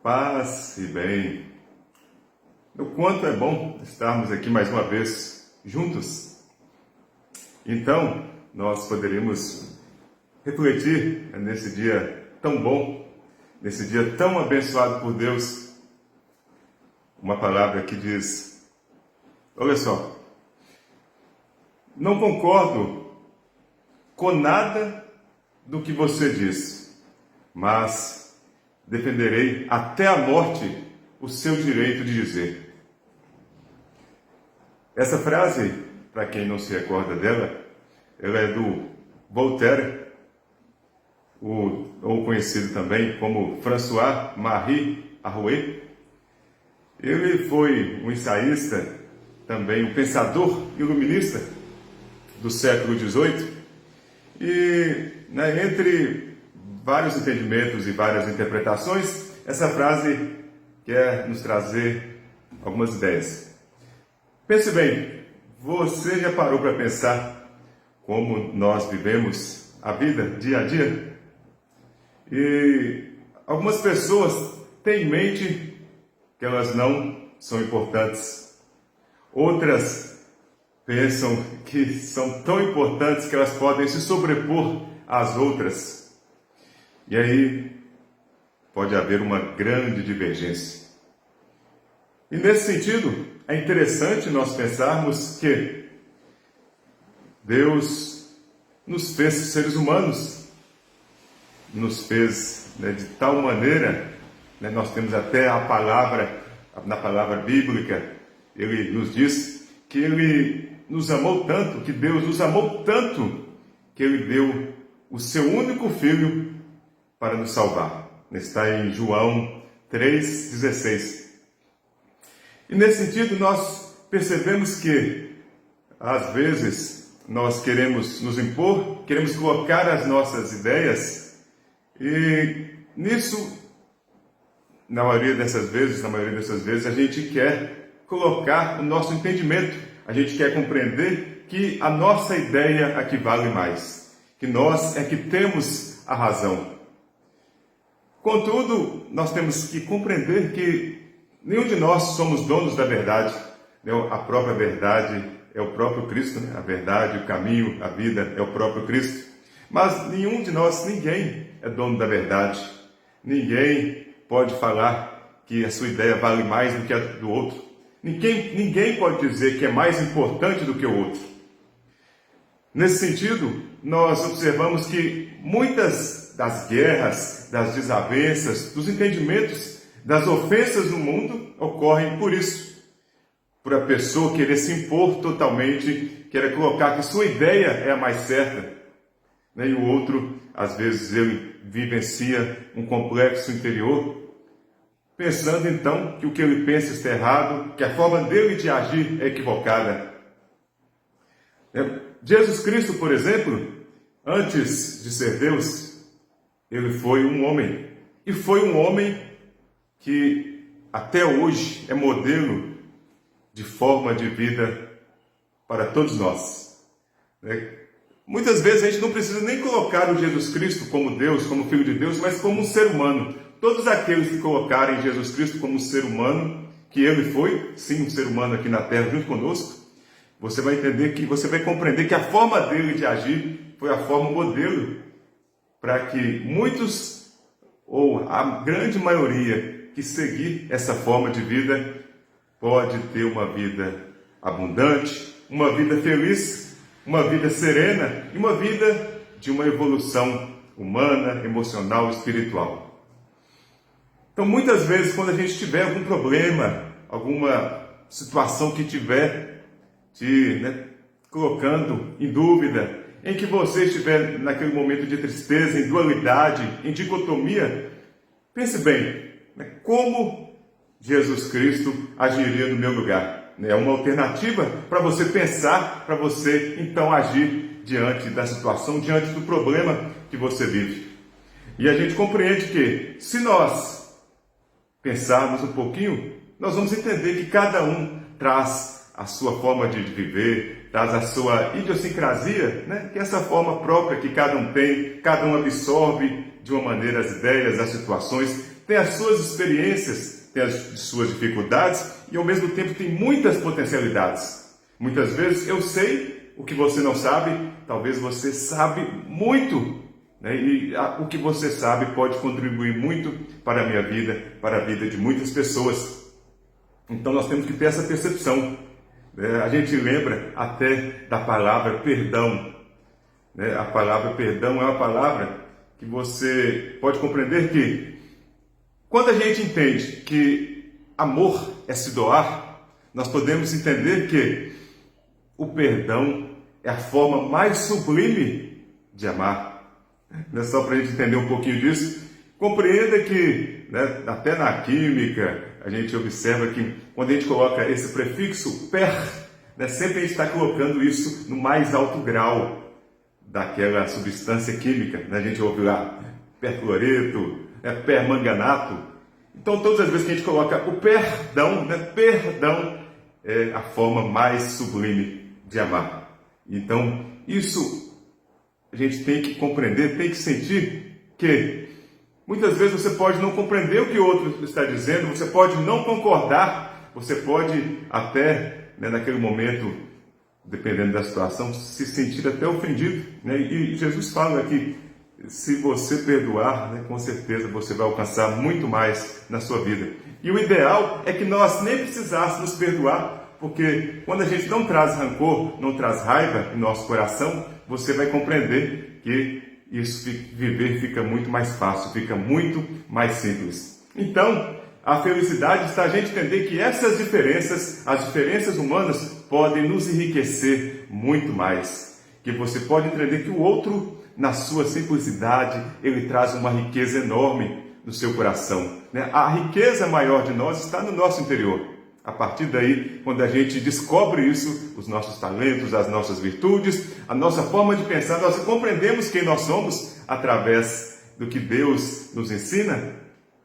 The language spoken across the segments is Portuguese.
Paz e bem. O quanto é bom estarmos aqui mais uma vez juntos. Então, nós poderíamos refletir nesse dia tão bom, nesse dia tão abençoado por Deus, uma palavra que diz: olha só, não concordo com nada do que você diz, mas defenderei até a morte o seu direito de dizer. Essa frase, para quem não se recorda dela, ela é do Voltaire, ou conhecido também como François-Marie Arouet. Ele foi um ensaísta, também um pensador iluminista do século XVIII, e entre vários entendimentos e várias interpretações, essa frase quer nos trazer algumas ideias. Pense bem, você já parou para pensar como nós vivemos a vida dia a dia? E algumas pessoas têm em mente que elas não são importantes. Outras pensam que são tão importantes que elas podem se sobrepor às outras. E aí pode haver uma grande divergência. E nesse sentido, é interessante nós pensarmos que Deus nos fez seres humanos, nos fez de tal maneira, nós temos até a palavra, na palavra bíblica, ele nos diz que ele nos amou tanto, que Deus nos amou tanto, que ele deu o seu único filho para nos salvar. Está em João 3,16. E nesse sentido nós percebemos que, às vezes, nós queremos nos impor, queremos colocar as nossas ideias, e nisso, na maioria dessas vezes, a gente quer colocar o nosso entendimento, a gente quer compreender que a nossa ideia é que vale mais, que nós é que temos a razão. Contudo, nós temos que compreender que nenhum de nós somos donos da verdade. A própria verdade é o próprio Cristo, a verdade, o caminho, a vida é o próprio Cristo. Mas nenhum de nós, ninguém é dono da verdade. Ninguém pode falar que a sua ideia vale mais do que a do outro. Ninguém pode dizer que é mais importante do que o outro. Nesse sentido, nós observamos que muitas das guerras, das desavenças, dos entendimentos, das ofensas no mundo ocorrem por isso. Por a pessoa querer se impor totalmente, querer colocar que sua ideia é a mais certa. E o outro, às vezes, ele vivencia um complexo interior, pensando então que o que ele pensa está errado, que a forma dele de agir é equivocada. Jesus Cristo, por exemplo, antes de ser Deus, ele foi um homem. E foi um homem que até hoje é modelo de forma de vida para todos nós. Muitas vezes a gente não precisa nem colocar o Jesus Cristo como Deus, como Filho de Deus, mas como um ser humano. Todos aqueles que colocarem Jesus Cristo como um ser humano, que ele foi, sim, um ser humano aqui na Terra junto conosco, você vai entender que, você vai compreender que a forma dele de agir foi a forma modelo para que muitos, ou a grande maioria, que seguir essa forma de vida, pode ter uma vida abundante, uma vida feliz, uma vida serena e uma vida de uma evolução humana, emocional, espiritual. Então, muitas vezes, quando a gente tiver algum problema, alguma situação que tiver te colocando em dúvida, em que você estiver naquele momento de tristeza, em dualidade, em dicotomia, pense bem, como Jesus Cristo agiria no meu lugar? É uma alternativa para você pensar, para você então agir diante da situação, diante do problema que você vive. E a gente compreende que, se nós pensarmos um pouquinho, nós vamos entender que cada um traz a sua forma de viver, traz a sua idiosincrasia, que é essa forma própria que cada um tem, cada um absorve de uma maneira as ideias, as situações, tem as suas experiências, tem as suas dificuldades e ao mesmo tempo tem muitas potencialidades. Muitas vezes eu sei o que você não sabe, talvez você sabe muito, né? E o que você sabe pode contribuir muito para a minha vida, para a vida de muitas pessoas. Então nós temos que ter essa percepção. A gente lembra até da palavra perdão. A palavra perdão é uma palavra que você pode compreender que quando a gente entende que amor é se doar, nós podemos entender que o perdão é a forma mais sublime de amar. Não é só para a gente entender um pouquinho disso. Compreenda que, até na química, a gente observa que quando a gente coloca esse prefixo per, sempre a gente está colocando isso no mais alto grau daquela substância química. A gente ouve lá percloreto, permanganato. Então, todas as vezes que a gente coloca o perdão, perdão é a forma mais sublime de amar. Então, isso a gente tem que compreender, tem que sentir que muitas vezes você pode não compreender o que o outro está dizendo, você pode não concordar, você pode até, naquele momento, dependendo da situação, se sentir até ofendido. E Jesus fala que se você perdoar, com certeza você vai alcançar muito mais na sua vida. E o ideal é que nós nem precisássemos perdoar, porque quando a gente não traz rancor, não traz raiva em nosso coração, você vai compreender que isso viver fica muito mais fácil, fica muito mais simples. Então, a felicidade está a gente entender que essas diferenças, as diferenças humanas, podem nos enriquecer muito mais. Que você pode entender que o outro, na sua simplicidade, ele traz uma riqueza enorme no seu coração. A riqueza maior de nós está no nosso interior. A partir daí, quando a gente descobre isso, os nossos talentos, as nossas virtudes, a nossa forma de pensar, nós compreendemos quem nós somos através do que Deus nos ensina,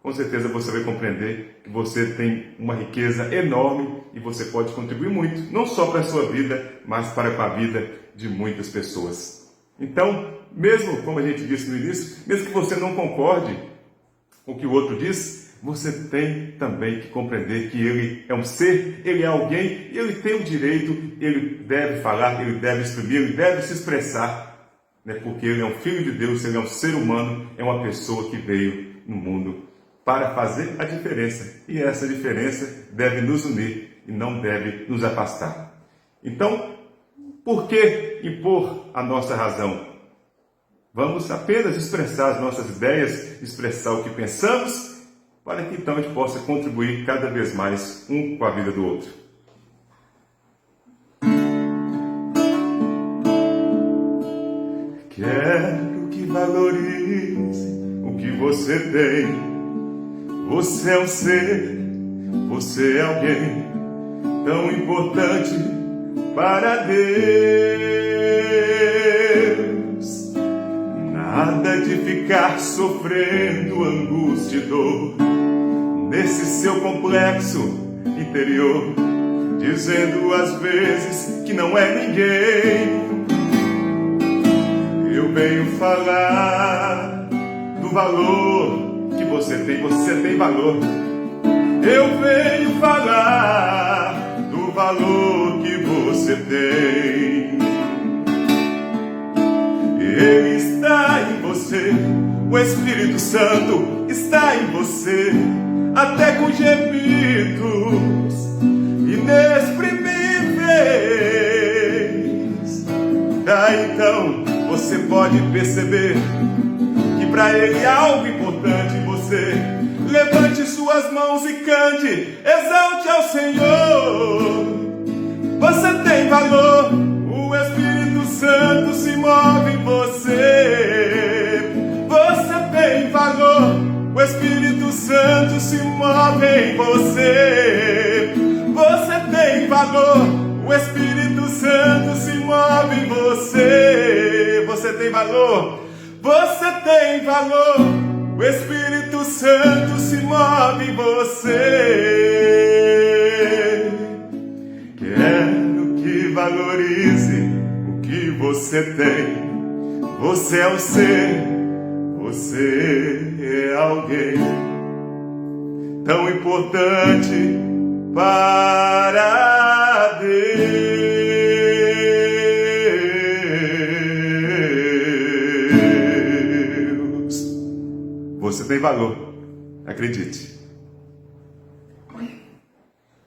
com certeza você vai compreender que você tem uma riqueza enorme e você pode contribuir muito, não só para a sua vida, mas para a vida de muitas pessoas. Então, mesmo como a gente disse no início, mesmo que você não concorde com o que o outro diz, você tem também que compreender que ele é um ser, ele é alguém, e ele tem o direito, ele deve falar, ele deve exprimir, ele deve se expressar, porque ele é um filho de Deus, ele é um ser humano, é uma pessoa que veio no mundo para fazer a diferença. E essa diferença deve nos unir e não deve nos afastar. Então, por que impor a nossa razão? Vamos apenas expressar as nossas ideias, expressar o que pensamos, para que então a gente possa contribuir cada vez mais um com a vida do outro. Quero que valorize o que você tem. Você é um ser, você é alguém tão importante para Deus. Nada de ficar sofrendo angústia e dor nesse seu complexo interior, dizendo às vezes que não é ninguém. Eu venho falar do valor que você tem valor. Eu venho falar do valor que você tem. Ele está em você, o Espírito Santo está em você, até com gemidos inexprimíveis. Daí então você pode perceber que para Ele é algo importante. Você levante suas mãos e cante, exalte ao Senhor. Você tem valor, o Espírito Santo se move em você. Você tem valor, o Espírito Santo se move em você. Você tem valor, o Espírito Santo se move em você. Você tem valor, você tem valor, o Espírito Santo se move em você. Quero que valorize o que você tem. Você é um ser, você é alguém tão importante para Deus. Você tem valor, acredite.